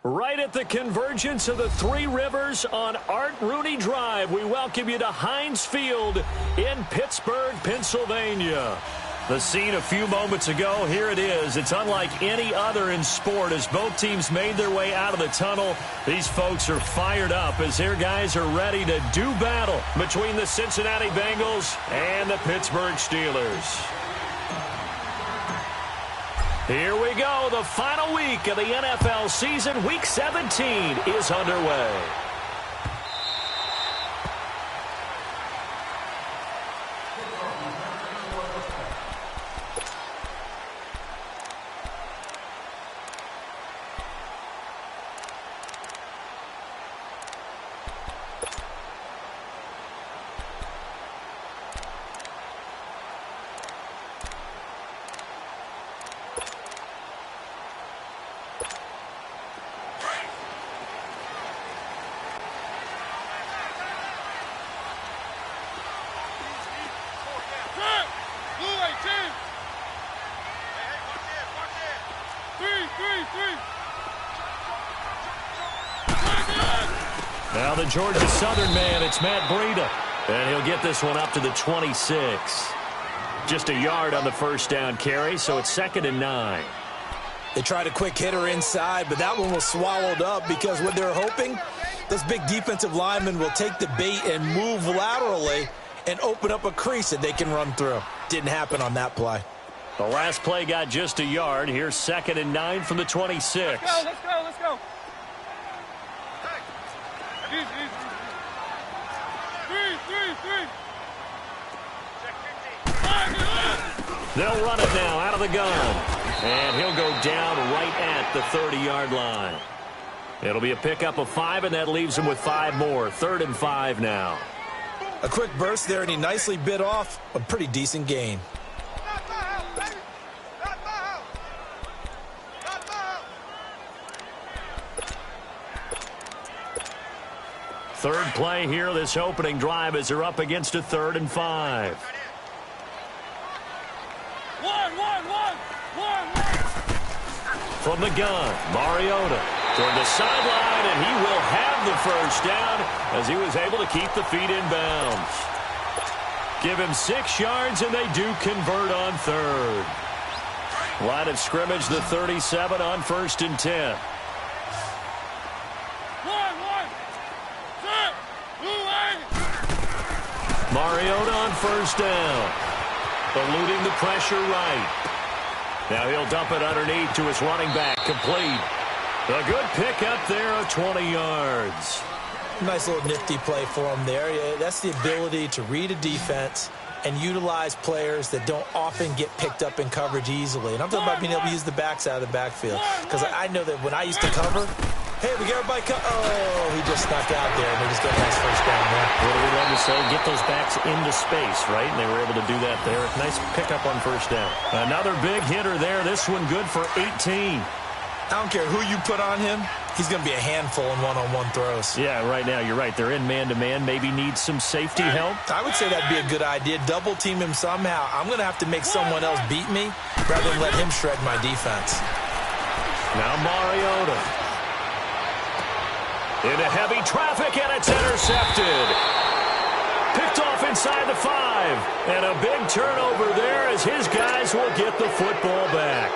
Right at the convergence of the Three Rivers on Art Rooney Drive, we welcome you to Heinz Field in Pittsburgh, Pennsylvania. The scene a few moments ago, here it is. It's unlike any other in sport as both teams made their way out of the tunnel. These folks are fired up as their guys are ready to do battle between the Cincinnati Bengals and the Pittsburgh Steelers. Here we go. The final week of the NFL season. Week 17 is underway. Now the Georgia Southern man, it's Matt Breida. And he'll get this one up to the 26. Just a yard on the first down carry, so it's 2nd and 9. They tried a quick hitter inside, but that one was swallowed up because what they're hoping, those big defensive linemen will take the bait and move laterally and open up a crease that they can run through. Didn't happen on that play. The last play got just a yard. Here's 2nd and 9 from the 26. Let's go. They'll run it now out of the gun. And he'll go down right at the 30-yard line. It'll be a pickup of 5, and that leaves him with 5 more. 3rd and 5 now. A quick burst there, and he nicely bit off a pretty decent gain. Third play here, this opening drive, as they're up against a 3rd and 5. From the gun, Mariota toward the sideline, and he will have the first down as he was able to keep the feet in bounds. Give him 6 yards, and they do convert on 3rd. Line of scrimmage, the 37 on 1st and 10. Mariota on 1st down. Eluding the pressure right. Now he'll dump it underneath to his running back. Complete. A good pickup there of 20 yards. Nice little nifty play for him there. Yeah, that's the ability to read a defense and utilize players that don't often get picked up in coverage easily. And I'm talking about being able to use the backs out of the backfield. Because I know that when I used to cover, hey, we got everybody oh, he just snuck out there, and they just got a nice first down there. What do we love to say? Get those backs into space, right? And they were able to do that there. Nice pickup on 1st down. Another big hitter there. This one good for 18. I don't care who you put on him. He's going to be a handful in one-on-one throws. Yeah, right now, you're right. They're in man-to-man. Maybe needs some safety help. I would say that'd be a good idea. Double team him somehow. I'm going to have to make someone else beat me rather than let him shred my defense. Now Mariota. Into heavy traffic, and it's intercepted. Picked off inside the 5. And a big turnover there as his guys will get the football back.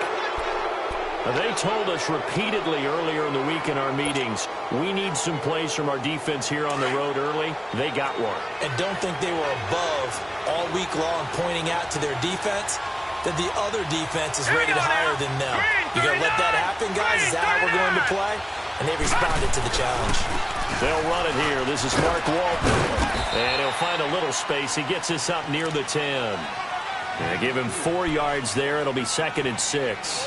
They told us repeatedly earlier in the week in our meetings, we need some plays from our defense here on the road early. They got one. And don't think they were above all week long pointing out to their defense that the other defense is rated higher than them. You going to let that happen, guys? Is that how we're going to play? And they responded to the challenge. They'll run it here. This is Mark Walton. And he'll find a little space. He gets us up near the 10. And give him 4 yards there. It'll be 2nd and 6.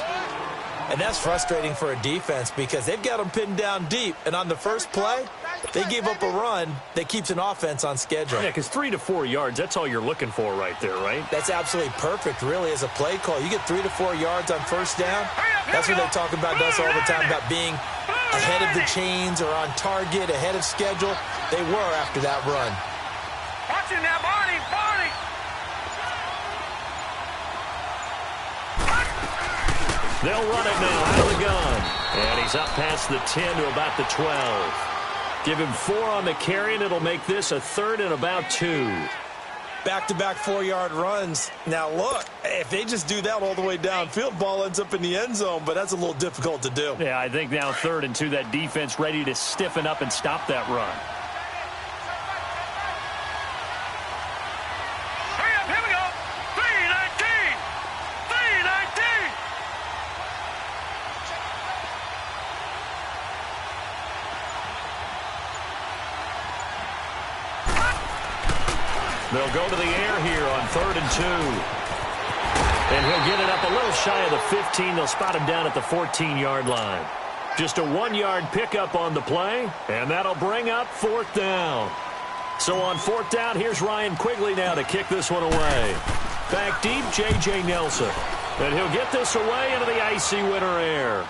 And that's frustrating for a defense because they've got them pinned down deep. And on the first play, they gave up a run that keeps an offense on schedule. Yeah, because 3 to 4 yards, that's all you're looking for right there, right? That's absolutely perfect, really, as a play call. You get 3 to 4 yards on 1st down. That's what they talk about us all the time, about being ahead of the chains or on target, ahead of schedule. They were after that run. Watch it now, Barney! They'll run it now out of the gun. And he's up past the 10 to about the 12. Give him 4 on the carry, and it'll make this a 3rd and about 2. Back-to-back 4-yard runs. Now, look, if they just do that all the way downfield, ball ends up in the end zone, but that's a little difficult to do. Yeah, I think now 3rd and 2, that defense ready to stiffen up and stop that run. Hurry up, here we go. 319. 319. They'll go to the air here on 3rd and 2. And he'll get it up a little shy of the 15. They'll spot him down at the 14-yard line. Just a 1-yard pickup on the play, and that'll bring up 4th down. So on 4th down, here's Ryan Quigley now to kick this one away. Back deep, J.J. Nelson. And he'll get this away into the icy winter air.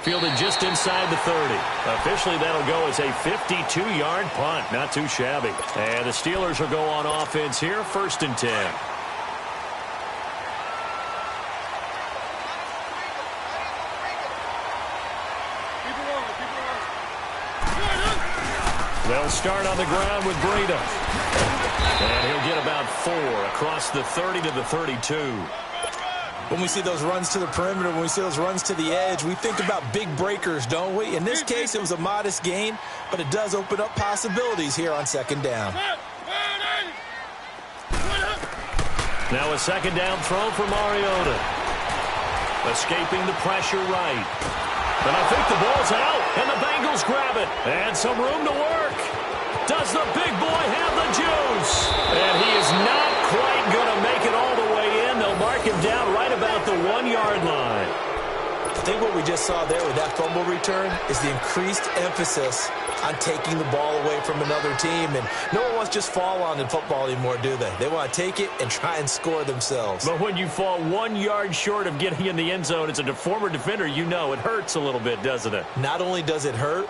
Fielded just inside the 30. Officially, that'll go as a 52-yard punt. Not too shabby. And the Steelers will go on offense here, 1st and 10. They'll start on the ground with Breida. And he'll get about 4 across the 30 to the 32. When we see those runs to the perimeter, when we see those runs to the edge, we think about big breakers, don't we? In this case, it was a modest gain, but it does open up possibilities here on 2nd down. Now a 2nd down throw for Mariota. Escaping the pressure right. And I think the ball's out, and the Bengals grab it. And some room to work. Does the big boy have the juice? And he is not quite going to make it all the way in. They'll mark him down right about the 1-yard line. I think what we just saw there with that fumble return is the increased emphasis on taking the ball away from another team. And no one wants to just fall on in football anymore, do they? They want to take it and try and score themselves. But when you fall 1 yard short of getting in the end zone as a former defender, you know it hurts a little bit, doesn't it? Not only does it hurt,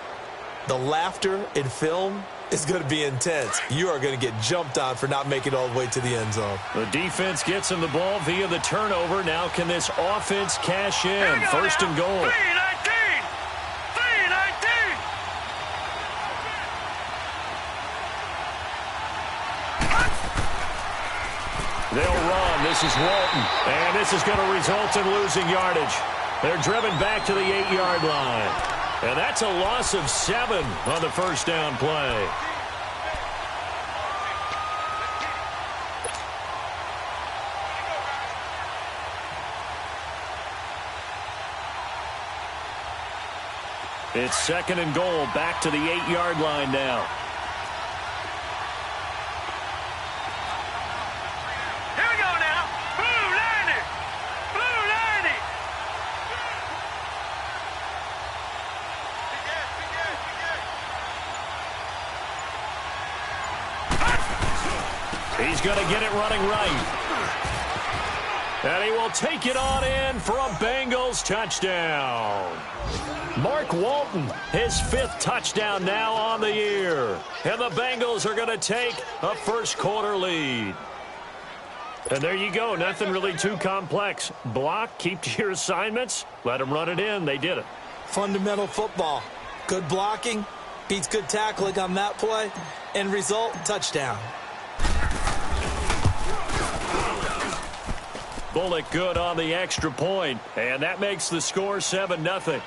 the laughter in film is going to be intense. You are going to get jumped on for not making it all the way to the end zone. The defense gets him the ball via the turnover. Now can this offense cash in? 1st and goal. 319. 319. They'll run. This is Walton. And this is going to result in losing yardage. They're driven back to the 8-yard line. And that's a loss of 7 on the 1st down play. It's 2nd and goal, back to the 8-yard line now. Here we go now. Blue 90. Blue 90. He's going to get it running right. And he will take it on in for a Bengals touchdown. Mark Walton, his 5th touchdown now on the year. And the Bengals are going to take a first-quarter lead. And there you go. Nothing really too complex. Block, keep to your assignments, let them run it in. They did it. Fundamental football. Good blocking beats good tackling on that play. End result, touchdown. Bullock good on the extra point, and that makes the score 7-0.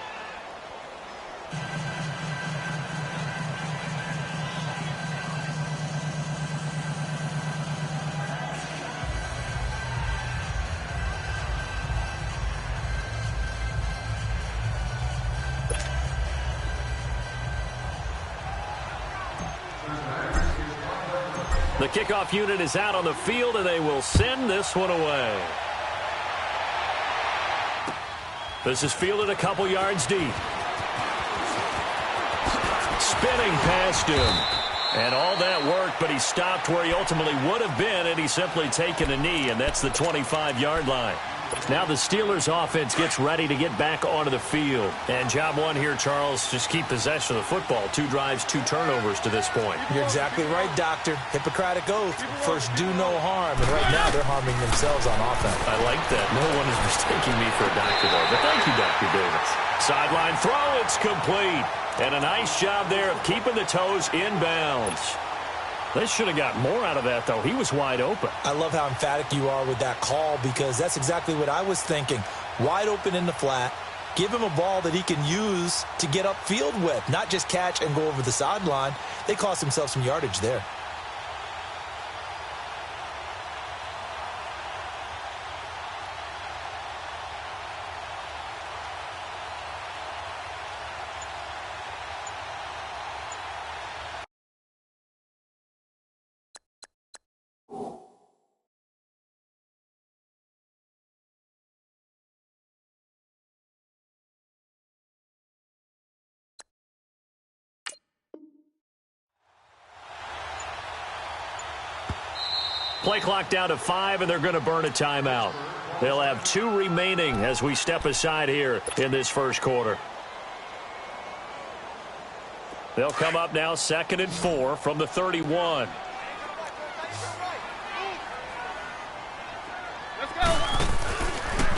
The kickoff unit is out on the field, and they will send this one away. This is fielded a couple yards deep. Spinning past him. And all that worked, but he stopped where he ultimately would have been, and he's simply taken a knee, and that's the 25-yard line. Now the Steelers offense gets ready to get back onto the field. And job one here, Charles, just keep possession of the football. 2 drives, 2 turnovers to this point. You're exactly right, Doctor. Hippocratic oath. First, do no harm. And right now, they're harming themselves on offense. I like that. No one is mistaking me for a doctor, though. But thank you, Dr. Davis. Sideline throw, it's complete. And a nice job there of keeping the toes inbounds. They should have got more out of that, though. He was wide open. I love how emphatic you are with that call because that's exactly what I was thinking. Wide open in the flat. Give him a ball that he can use to get upfield with, not just catch and go over the sideline. They cost themselves some yardage there. Play clock down to 5, and they're going to burn a timeout. They'll have 2 remaining as we step aside here in this first quarter. They'll come up now 2nd and 4 from the 31.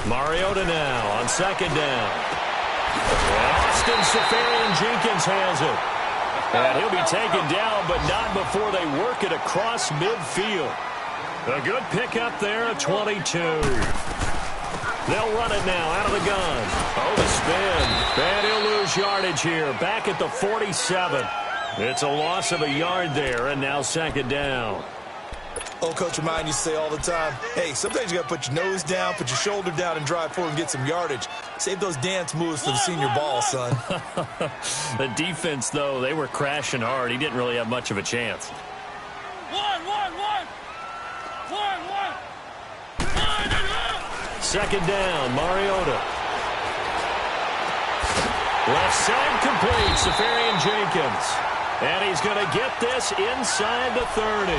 Mariota now on 2nd down. Austin Seferian-Jenkins has it. And he'll be taken down, but not before they work it across midfield. A good pickup there at 22. They'll run it now out of the gun. Oh, the spin. And he'll lose yardage here. Back at the 47. It's a loss of a yard there, and now 2nd down. Old Coach Remind used to say all the time, hey, sometimes you got to put your nose down, put your shoulder down, and drive forward and get some yardage. Save those dance moves for the senior ball, son. The defense, though, they were crashing hard. He didn't really have much of a chance. Second down, Mariota. Left side complete, Seferian-Jenkins. And he's going to get this inside the 30.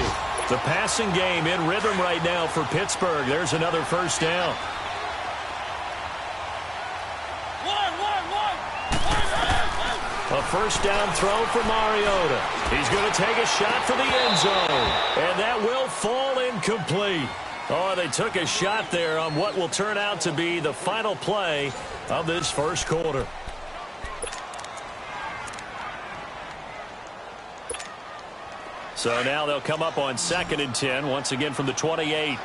The passing game in rhythm right now for Pittsburgh. There's another first down. A first down throw for Mariota. He's going to take a shot for the end zone. And that will fall incomplete. Oh, they took a shot there on what will turn out to be the final play of this first quarter. So now they'll come up on 2nd and 10, once again from the 28.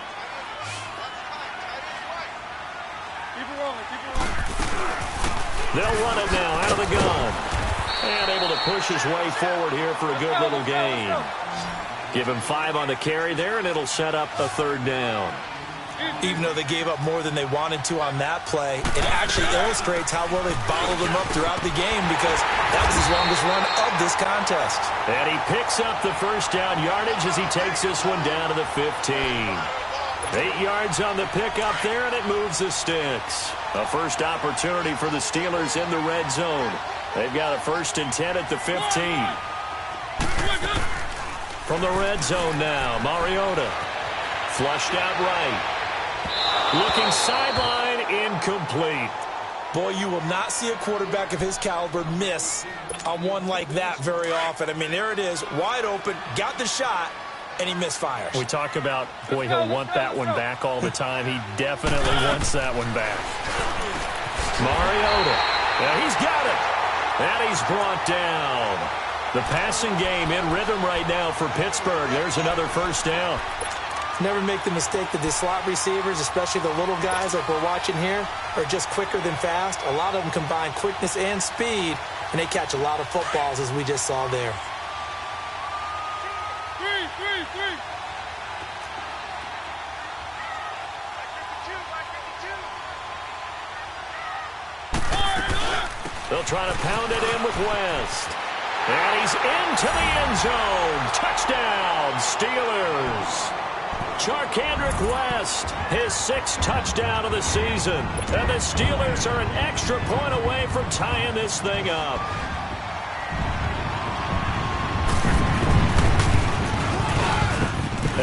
They'll run it now out of the gun. And able to push his way forward here for a good little gain. Give him 5 on the carry there, and it'll set up a 3rd down. Even though they gave up more than they wanted to on that play, it actually illustrates how well they bottled them up throughout the game because that was his longest run of this contest. And he picks up the first down yardage as he takes this one down to the 15. 8 yards on the pickup there, and it moves the sticks. A first opportunity for the Steelers in the red zone. They've got a 1st and 10 at the 15. From the red zone now, Mariota. Flushed out right. Looking sideline, incomplete. Boy, you will not see a quarterback of his caliber miss on one like that very often. I mean, there it is, wide open, got the shot, and he misfires. We talk about, boy, he'll want that one back all the time. He definitely wants that one back. Mariota. Yeah, he's got it. And he's brought down. The passing game in rhythm right now for Pittsburgh. There's another first down. Never make the mistake that the slot receivers, especially the little guys like we're watching here, are just quicker than fast. A lot of them combine quickness and speed, and they catch a lot of footballs, as we just saw there. They'll try to pound it in with West. And he's into the end zone. Touchdown, Steelers. Charkandrick West, his 6th touchdown of the season. And the Steelers are an extra point away from tying this thing up.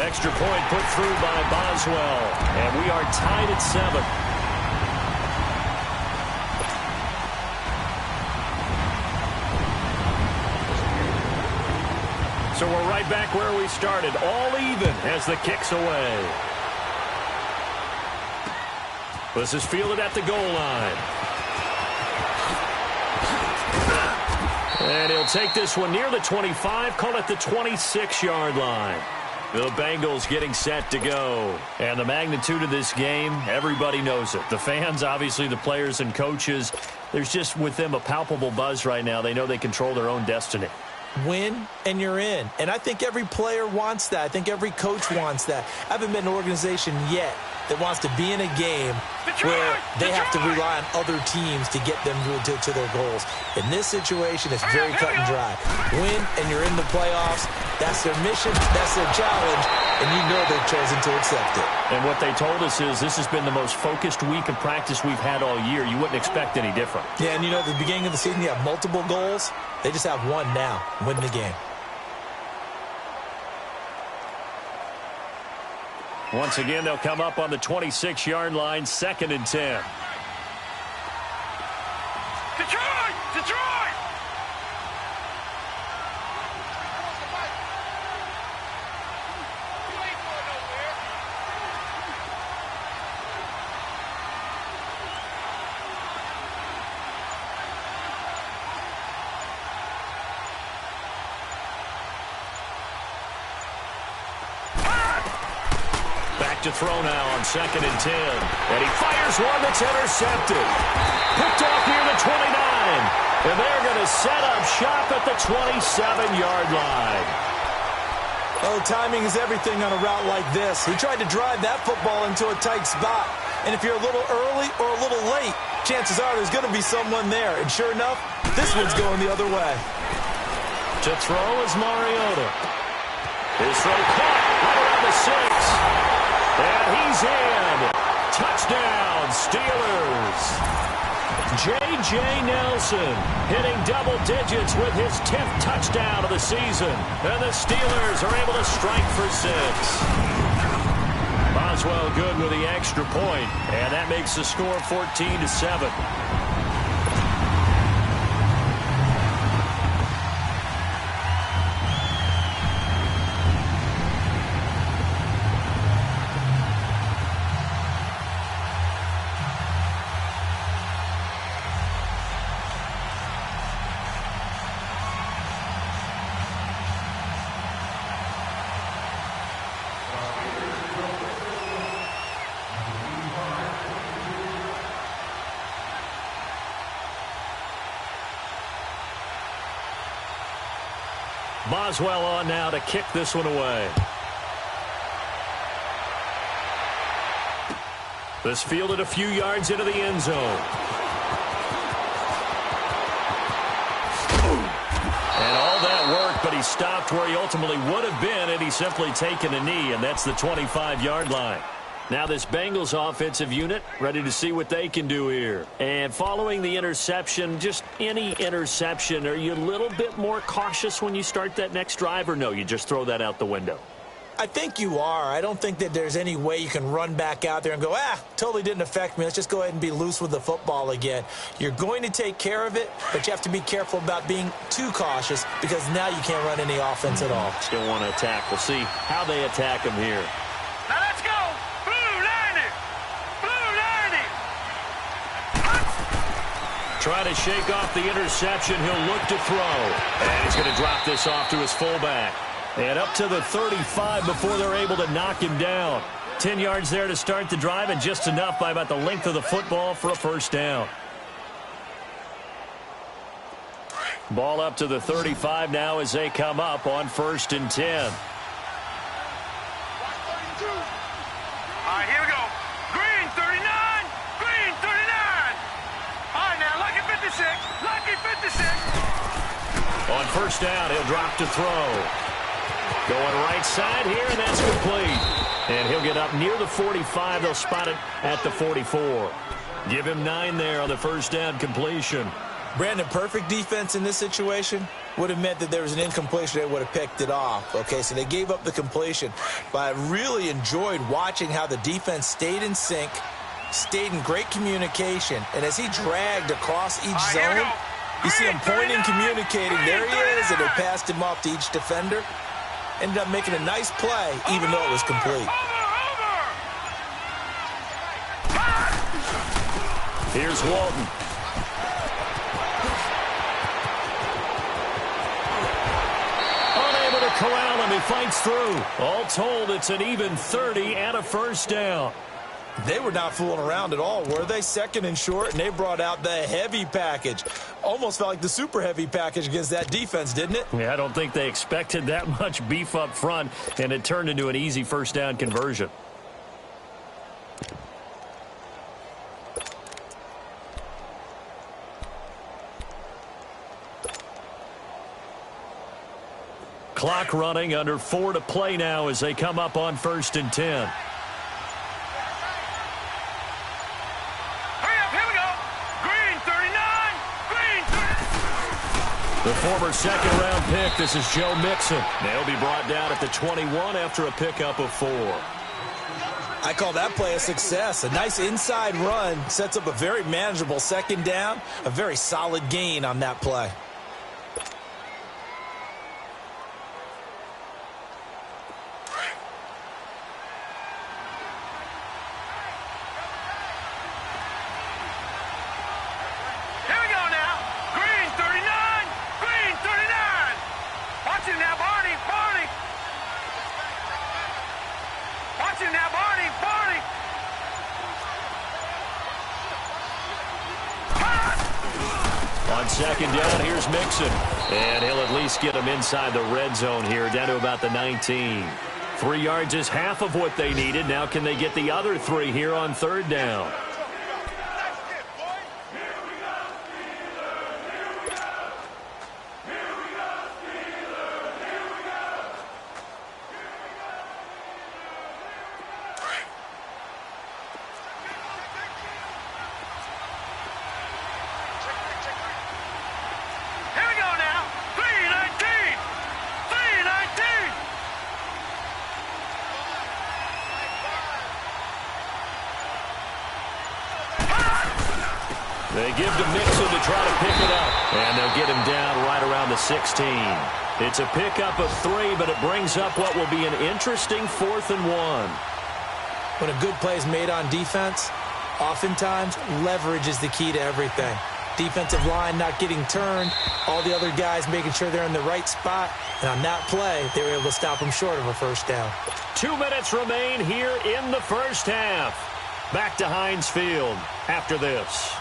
Extra point put through by Boswell. And we are tied at 7. So we're right back where we started, all even as the kick's away. This is fielded at the goal line. And he'll take this one near the 25, call it the 26-yard line. The Bengals getting set to go. And the magnitude of this game, everybody knows it. The fans, obviously the players and coaches, there's just with them a palpable buzz right now. They know they control their own destiny. Win, and you're in. And I think every player wants that. I think every coach wants that. I haven't been an organization yet that wants to be in a game where they have to rely on other teams to get them to their goals. In this situation, it's very cut and dry. Win, and you're in the playoffs. That's their mission. That's their challenge. And you know they've chosen to accept it. And what they told us is this has been the most focused week of practice we've had all year. You wouldn't expect any different. Yeah, and you know, at the beginning of the season, you have multiple goals. They just have one now, win the game. Once again, they'll come up on the 26-yard line, 2nd and 10. Detroit! Detroit! To throw now on 2nd and 10. And he fires one that's intercepted. Picked off near the 29. And they're going to set up shop at the 27-yard line. Oh, timing is everything on a route like this. He tried to drive that football into a tight spot. And if you're a little early or a little late, chances are there's going to be someone there. And sure enough, this one's going the other way. To throw is Mariota. His throw caught right around the 6. And he's in. Touchdown, Steelers. J.J. Nelson hitting double digits with his 10th touchdown of the season. And the Steelers are able to strike for 6. Boswell good with the extra point. And that makes the score 14-7. Boswell on now to kick this one away. This fielded a few yards into the end zone. And all that work, but he stopped where he ultimately would have been had he simply taken a knee, and that's the 25-yard line. Now this Bengals offensive unit ready to see what they can do here. And following the interception, just any interception, are you a little bit more cautious when you start that next drive, or no, you just throw that out the window? I think you are. I don't think that there's any way you can run back out there and go, totally didn't affect me. Let's just go ahead and be loose with the football again. You're going to take care of it, but you have to be careful about being too cautious because now you can't run any offense at all. Still want to attack. We'll see how they attack him here. Now let's go! Blue 90! Blue 90! Try to shake off the interception. He'll look to throw. And he's going to drop this off to his fullback. And up to the 35 before they're able to knock him down. 10 yards there to start the drive, and just enough by about the length of the football for a first down. Ball up to the 35 now as they come up on 1st and 10. All right, here we go. Green 39, green 39. All right, now, lucky 56, lucky 56. On 1st down, he'll drop to throw. Going right side here, and that's complete. And he'll get up near the 45. They'll spot it at the 44. Give him 9 there on the 1st down completion. Brandon, perfect defense in this situation would have meant that there was an incompletion. They would have picked it off. Okay, so they gave up the completion. But I really enjoyed watching how the defense stayed in sync, stayed in great communication. And as he dragged across each zone, you see him pointing, communicating. There he is, and they passed him off to each defender. Ended up making a nice play, even though it was complete. Here's Walton. Unable to corral him. He fights through. All told, it's an even 30 and a first down. They were not fooling around at all, were they? Second and short, and they brought out the heavy package. Almost felt like the super heavy package against that defense, didn't it? Yeah, I don't think they expected that much beef up front, and it turned into an easy first down conversion. Clock running, under 4 to play now as they come up on 1st and 10. The former second-round pick, this is Joe Mixon. They'll be brought down at the 21 after a pickup of 4. I call that play a success. A nice inside run sets up a very manageable second down, a very solid gain on that play. On second down, here's Mixon. And he'll at least get him inside the red zone here, down to about the 19. 3 yards is half of what they needed. Now can they get the other 3 here on 3rd down? They give to Mixon to try to pick it up. And they'll get him down right around the 16. It's a pickup of 3, but it brings up what will be an interesting 4th and 1. When a good play is made on defense, oftentimes leverage is the key to everything. Defensive line not getting turned, all the other guys making sure they're in the right spot. And on that play, they were able to stop them short of a first down. 2 minutes remain here in the first half. Back to Heinz Field after this.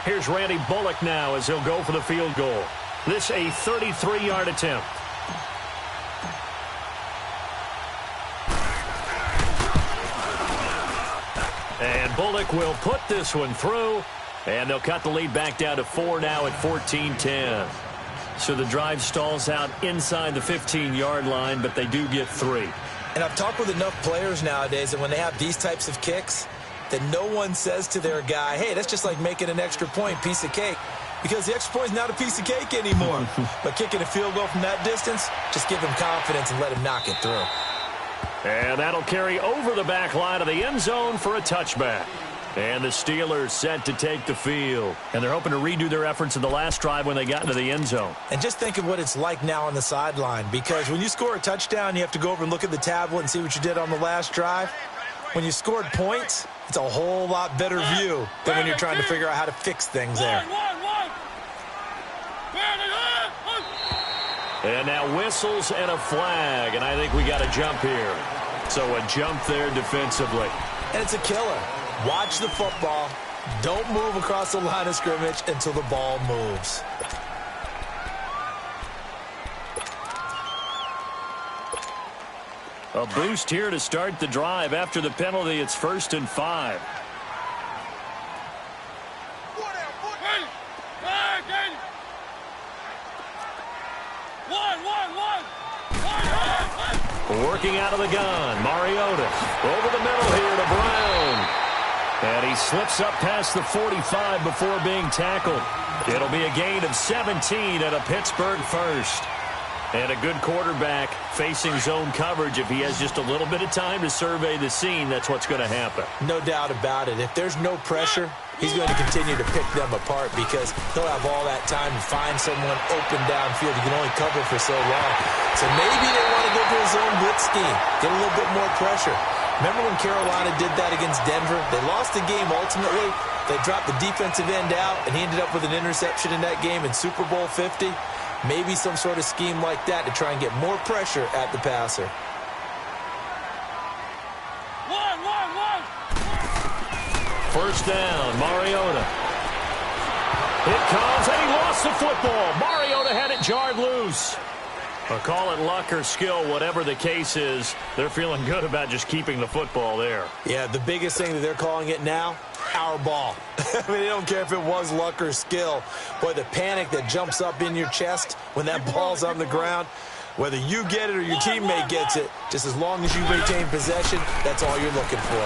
Here's Randy Bullock now as he'll go for the field goal. This a 33-yard attempt. And Bullock will put this one through, and they'll cut the lead back down to 4 now at 14-10. So the drive stalls out inside the 15-yard line, but they do get 3. And I've talked with enough players nowadays that when they have these types of kicks, that no one says to their guy, hey, that's just like making an extra point, piece of cake. Because the extra point is not a piece of cake anymore. But kicking a field goal from that distance, just give him confidence and let him knock it through. And that'll carry over the back line of the end zone for a touchback. And the Steelers set to take the field. And they're hoping to redo their efforts in the last drive when they got into the end zone. And just think of what it's like now on the sideline. Because when you score a touchdown, you have to go over and look at the tablet and see what you did on the last drive. When you scored points, it's a whole lot better view than when you're trying to figure out how to fix things there. And now whistles and a flag, and I think we got a jump here. So a jump there defensively. And it's a killer. Watch the football. Don't move across the line of scrimmage until the ball moves. A boost here to start the drive. After the penalty, it's 1st and 5. Working out of the gun, Mariota. Over the middle here to Brown. And he slips up past the 45 before being tackled. It'll be a gain of 17 and a Pittsburgh first. And a good quarterback facing zone coverage. If he has just a little bit of time to survey the scene, that's what's going to happen. No doubt about it. If there's no pressure, he's going to continue to pick them apart because he'll have all that time to find someone open downfield. He can only cover for so long. So maybe they want to go to a zone blitz scheme, get a little bit more pressure. Remember when Carolina did that against Denver? They lost the game ultimately. They dropped the defensive end out, and he ended up with an interception in that game in Super Bowl 50. Maybe some sort of scheme like that to try and get more pressure at the passer. First down, Mariota. It comes, and he lost the football. Mariota had it jarred loose. Or call it luck or skill, whatever the case is, they're feeling good about just keeping the football there. Yeah, the biggest thing that they're calling it now, our ball. I mean, they don't care if it was luck or skill. Boy, the panic that jumps up in your chest when that ball's on the ground, whether you get it or your teammate gets it, just as long as you retain possession, that's all you're looking for.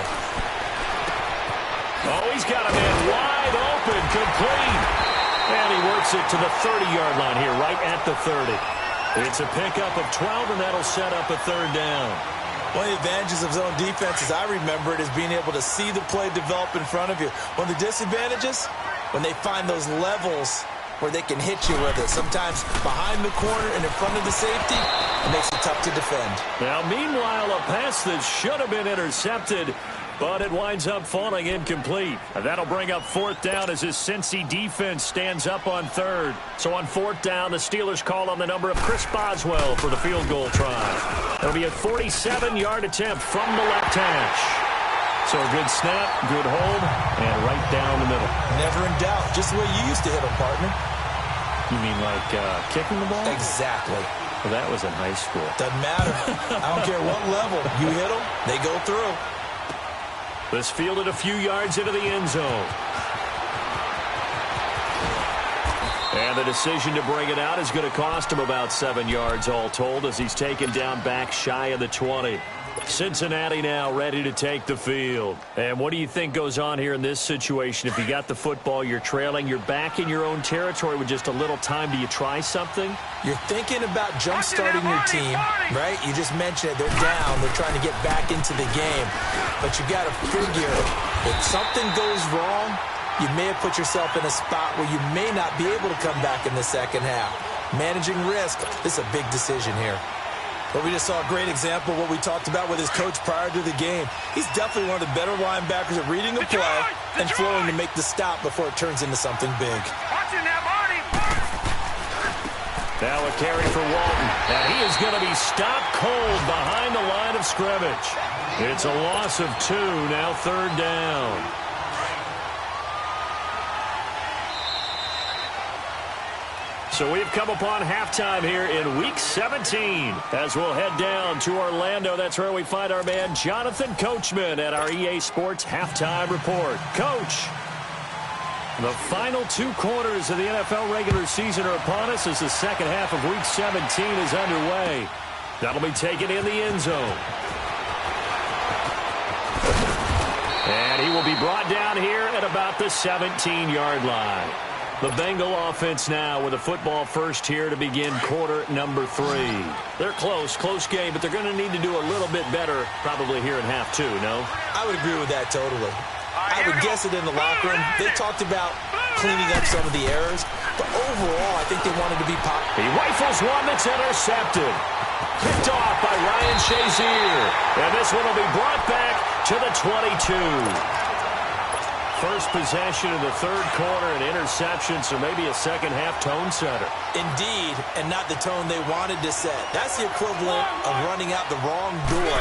Oh, he's got a man wide open, complete. And he works it to the 30-yard line here, right at the 30. It's a pickup of 12, and that'll set up a third down. One of the advantages of zone defense, as I remember it, is being able to see the play develop in front of you. One of the disadvantages, when they find those levels where they can hit you with it, sometimes behind the corner and in front of the safety, it makes it tough to defend. Now, meanwhile, a pass that should have been intercepted, but it winds up falling incomplete. And that'll bring up fourth down as his Cincy defense stands up on third. So on fourth down, the Steelers call on the number of Chris Boswell for the field goal try. It'll be a 47-yard attempt from the left hash. So a good snap, good hold, and right down the middle. Never in doubt. Just the way you used to hit them, partner. You mean like kicking the ball? Exactly. Well, that was in high school. Doesn't matter. I don't care what level. You hit them, they go through. This fielded a few yards into the end zone. And the decision to bring it out is going to cost him about 7 yards all told as he's taken down back shy of the 20. Cincinnati now ready to take the field. And what do you think goes on here in this situation? If you got the football, you're trailing, you're back in your own territory with just a little time. Do you try something? You're thinking about jump-starting your team, right? You just mentioned it. They're down. They're trying to get back into the game. But you got to figure if something goes wrong, you may have put yourself in a spot where you may not be able to come back in the second half. Managing risk, this is a big decision here. But we just saw a great example of what we talked about with his coach prior to the game. He's definitely one of the better linebackers at reading the play and flowing to make the stop before it turns into something big. Now a carry for Walton. And he is going to be stopped cold behind the line of scrimmage. It's a loss of 2, now third down. So we've come upon halftime here in Week 17. As we'll head down to Orlando, that's where we find our man Jonathan Coachman at our EA Sports Halftime Report. Coach, the final 2 quarters of the NFL regular season are upon us as the second half of Week 17 is underway. That'll be taken in the end zone. And he will be brought down here at about the 17-yard line. The Bengal offense now with a football first here to begin quarter number 3. They're close game, but they're going to need to do a little bit better probably here in half 2, no? I would agree with that totally. I would guess it in the locker room. They talked about cleaning up some of the errors, but overall I think they wanted to be pop. He rifles one that's intercepted. Picked off by Ryan Shazier. And this one will be brought back to the 22. First possession in the third quarter, an interception, so maybe a second-half tone setter. Indeed, and not the tone they wanted to set. That's the equivalent of running out the wrong door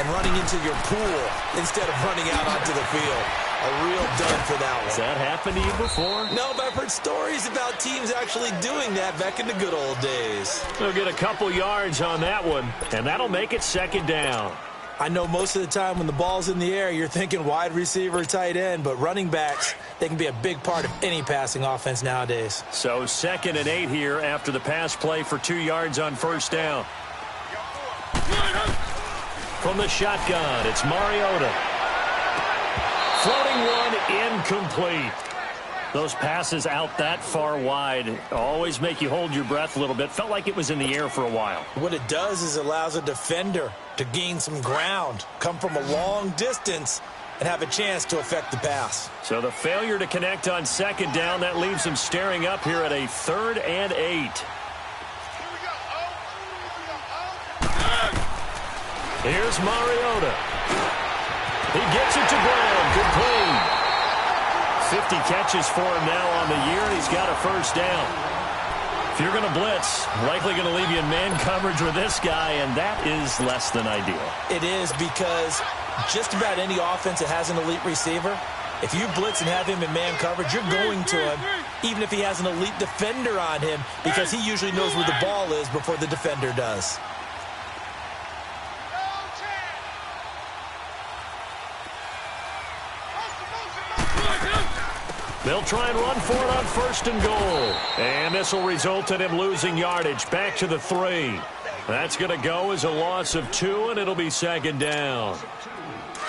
and running into your pool instead of running out onto the field. A real dud for that one. Has that happened to you before? No, but I've heard stories about teams actually doing that back in the good old days. They'll get a couple yards on that one, and that'll make it second down. I know most of the time when the ball's in the air, you're thinking wide receiver, tight end, but running backs, they can be a big part of any passing offense nowadays. So 2nd and 8 here after the pass play for 2 yards on first down. from the shotgun. It's Mariota. Floating one, incomplete. Those passes out that far wide always make you hold your breath a little bit. Felt like it was in the air for a while. What it does is it allows a defender to gain some ground, come from a long distance, and have a chance to affect the pass. So the failure to connect on second down, that leaves him staring up here at a 3rd and 8. Here's Mariota. He gets it to Brown. Complete. 50 catches for him now on the year, and he's got a first down. If you're going to blitz, likely going to leave you in man coverage with this guy, and that is less than ideal. It is, because just about any offense that has an elite receiver, if you blitz and have him in man coverage, you're going to him, even if he has an elite defender on him, because he usually knows where the ball is before the defender does. They'll try and run for it on 1st and goal. And this will result in him losing yardage. Back to the 3. That's going to go as a loss of 2, and it'll be 2nd down.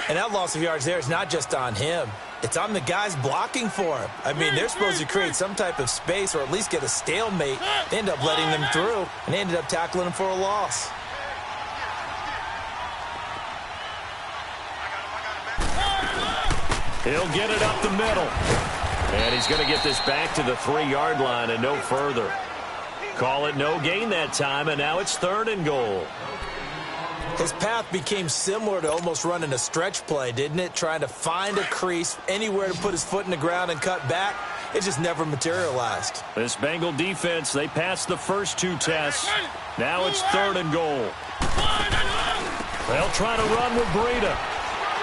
And that loss of yards there is not just on him. It's on the guys blocking for him. I mean, they're supposed to create some type of space or at least get a stalemate. They end up letting them through, and they ended up tackling him for a loss. He'll get it up the middle. And he's going to get this back to the 3-yard line and no further. Call it no gain that time, and now it's 3rd and goal. His path became similar to almost running a stretch play, didn't it? Trying to find a crease, anywhere to put his foot in the ground and cut back. It just never materialized. This Bengal defense, they passed the first 2 tests. Now it's 3rd and goal. They'll try to run with Breida.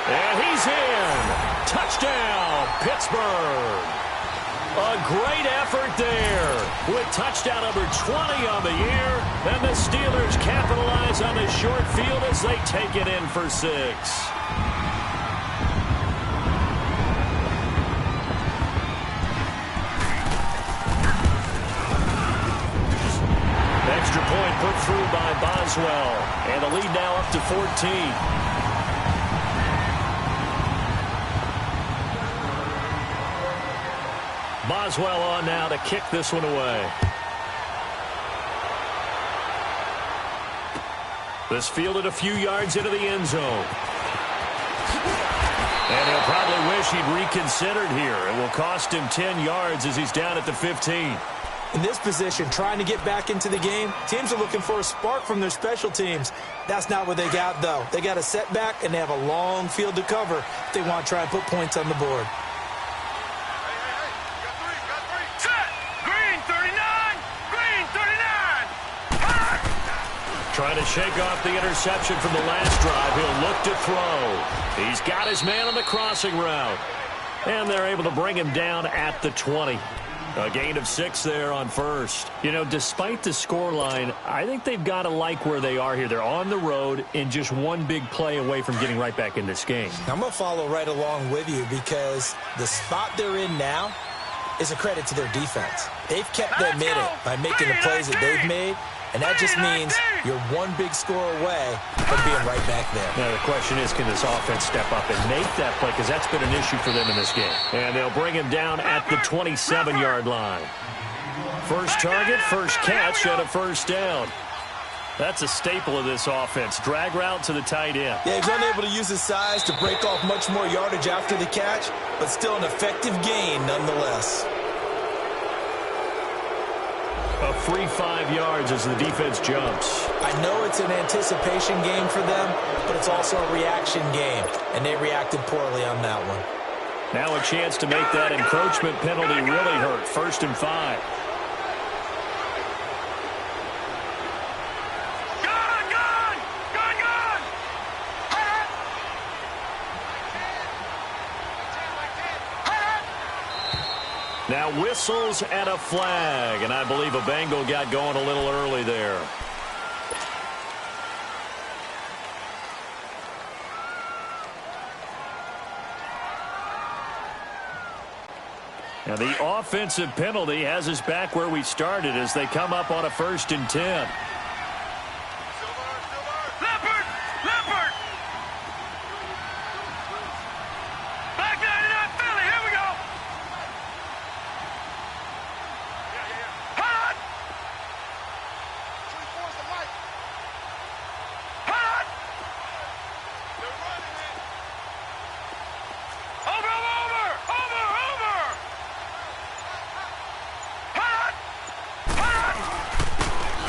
And he's in. Touchdown, Pittsburgh. A great effort there with touchdown number 20 on the year. And the Steelers capitalize on the short field as they take it in for 6. Extra point put through by Boswell. And the lead now up to 14. Boswell on now to kick this one away. This fielded a few yards into the end zone. And he'll probably wish he'd reconsidered here. It will cost him 10 yards as he's down at the 15. In this position, trying to get back into the game, teams are looking for a spark from their special teams. That's not what they got, though. They got a setback, and they have a long field to cover if they want to try and put points on the board. Trying to shake off the interception from the last drive. He'll look to throw. He's got his man on the crossing route. And they're able to bring him down at the 20. A gain of 6 there on first. You know, despite the scoreline, I think they've got to like where they are here. They're on the road and just one big play away from getting right back in this game. I'm going to follow right along with you because the spot they're in now is a credit to their defense. They've kept them in it by making the plays that they've made. And that just means you're one big score away from being right back there. Now, the question is, can this offense step up and make that play? Because that's been an issue for them in this game. And they'll bring him down at the 27-yard line. First target, first catch, and a first down. That's a staple of this offense. Drag route to the tight end. Yeah, he's unable to use his size to break off much more yardage after the catch, but still an effective gain nonetheless. A free 5 yards as the defense jumps. I know it's an anticipation game for them, but it's also a reaction game, and they reacted poorly on that one. Now a chance to make that encroachment penalty really hurt. 1st and 5. Now whistles and a flag, and I believe a Bengal got going a little early there. Now the offensive penalty has us back where we started as they come up on a 1st and 10.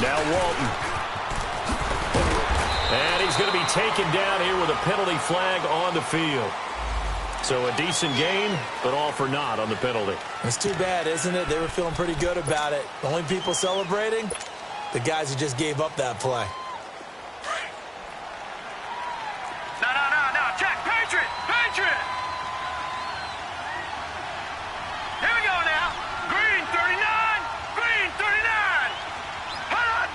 Now Walton. And he's going to be taken down here with a penalty flag on the field. So a decent game, but all for naught on the penalty. It's too bad, isn't it? They were feeling pretty good about it. The only people celebrating, the guys who just gave up that play. No. Check. Patriot. Here we go now. Green 39. Green 39. Hold on.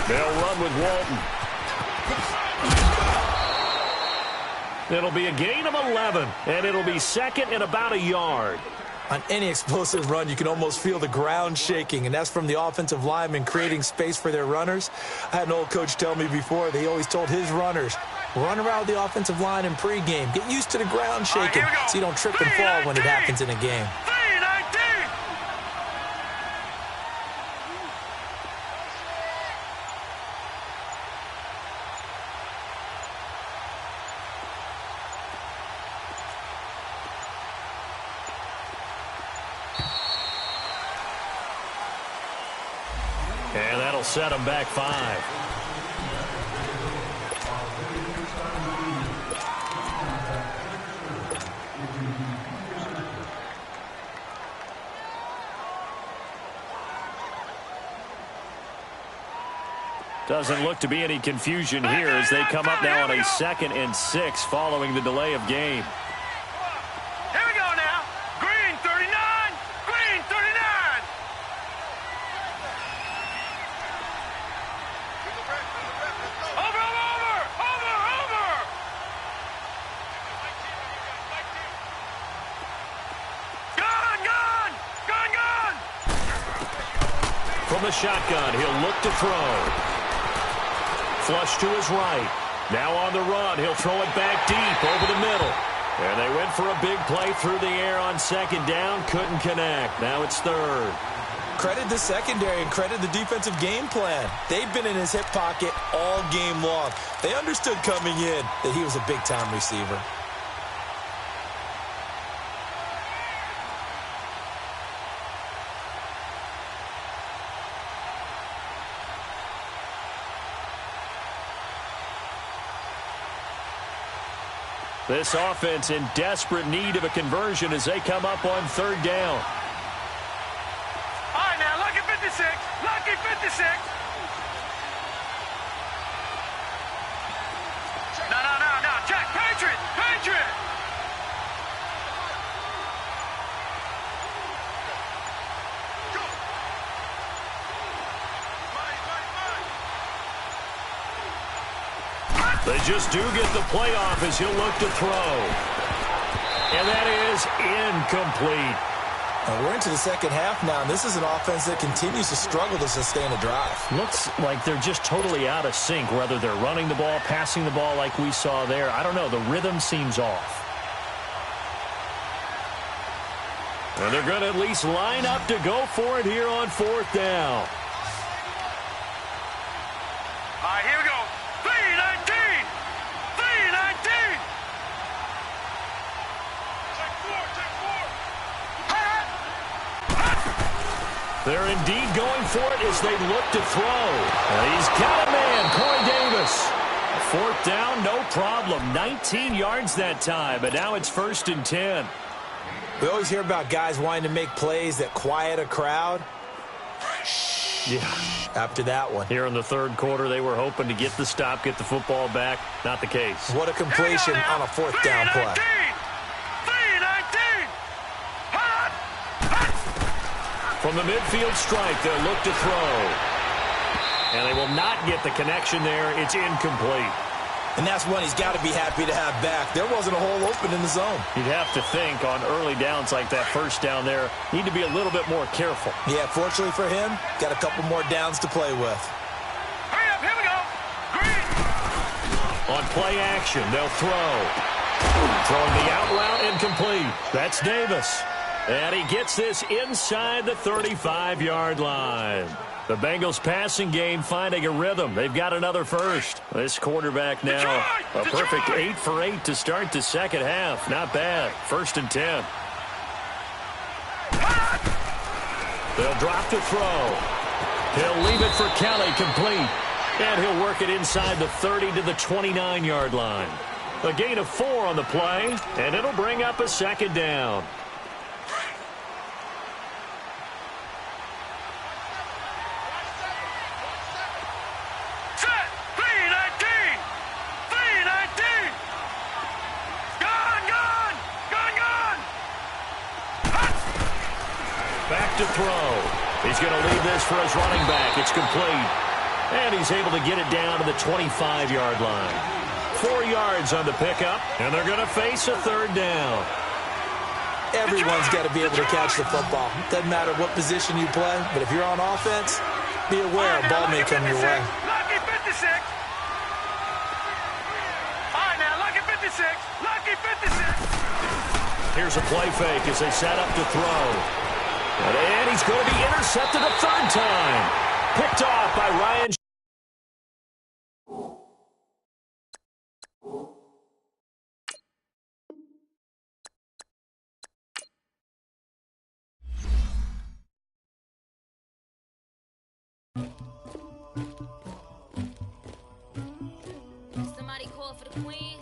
They'll run with Walton. It'll be a gain of 11, and it'll be second and about a yard. On any explosive run, you can almost feel the ground shaking, and that's from the offensive linemen creating space for their runners. I had an old coach tell me before, they always told his runners, run around the offensive line in pregame. Get used to the ground shaking so you don't trip and fall when it happens in a game. And that'll set them back 5. Doesn't look to be any confusion here as they come up now on a 2nd and 6 following the delay of game. Here we go now. Green 39. Green 39. Over. Gun. From the shotgun, he'll look to throw. Flush to his right. Now on the run, he'll throw it back deep over the middle. And they went for a big play through the air on 2nd down. Couldn't connect. Now it's 3rd. Credit the secondary and credit the defensive game plan. They've been in his hip pocket all game long. They understood coming in that he was a big-time receiver. This offense in desperate need of a conversion as they come up on 3rd down. All right, now, lucky 56. Lucky 56. No. Check. Patriot. They just do get the play off as he'll look to throw. And that is incomplete. We're into the 2nd half now, and this is an offense that continues to struggle to sustain a drive. Looks like they're just totally out of sync, whether they're running the ball, passing the ball like we saw there. I don't know. The rhythm seems off. And they're going to at least line up to go for it here on 4th down. All right, here we go. 319. They're indeed going for it as they look to throw. And he's got a man, Corey Davis. 4th down, no problem. 19 yards that time, but now it's 1st and 10. We always hear about guys wanting to make plays that quiet a crowd. Yeah. After that one. Here in the 3rd quarter, they were hoping to get the stop, get the football back. Not the case. What a completion on a 4th down play. 319. From the midfield stripe, they'll look to throw. And they will not get the connection there. It's incomplete. And that's one he's got to be happy to have back. There wasn't a hole open in the zone. You'd have to think on early downs like that 1st down there, need to be a little bit more careful. Yeah, fortunately for him, got a couple more downs to play with. Hurry up, here we go. Green. On play action, they'll throw. Throwing the out route incomplete. That's Davis. And he gets this inside the 35-yard line. The Bengals passing game finding a rhythm. They've got another first. This quarterback now a perfect 8 for 8 to start the 2nd half. Not bad. 1st and 10. They'll drop to throw. He'll leave it for Kelly, complete. And he'll work it inside the 30 to the 29-yard line. A gain of 4 on the play, and it'll bring up a second down. Set! 319! 319! Gone! Gone! Gone! Gone! Back to throw. He's going to leave this for his running back. It's complete. And he's able to get it down to the 25-yard line. 4 yards on the pickup, and they're going to face a third down. Everyone's got to be able to catch the football. Doesn't matter what position you play, but if you're on offense, be aware a ball may come your way. Lucky 56! All right, now, lucky 56! Lucky 56! Here's a play fake as they set up to throw. And he's going to be intercepted a third time. Picked off by Ryan. Somebody call for the queen.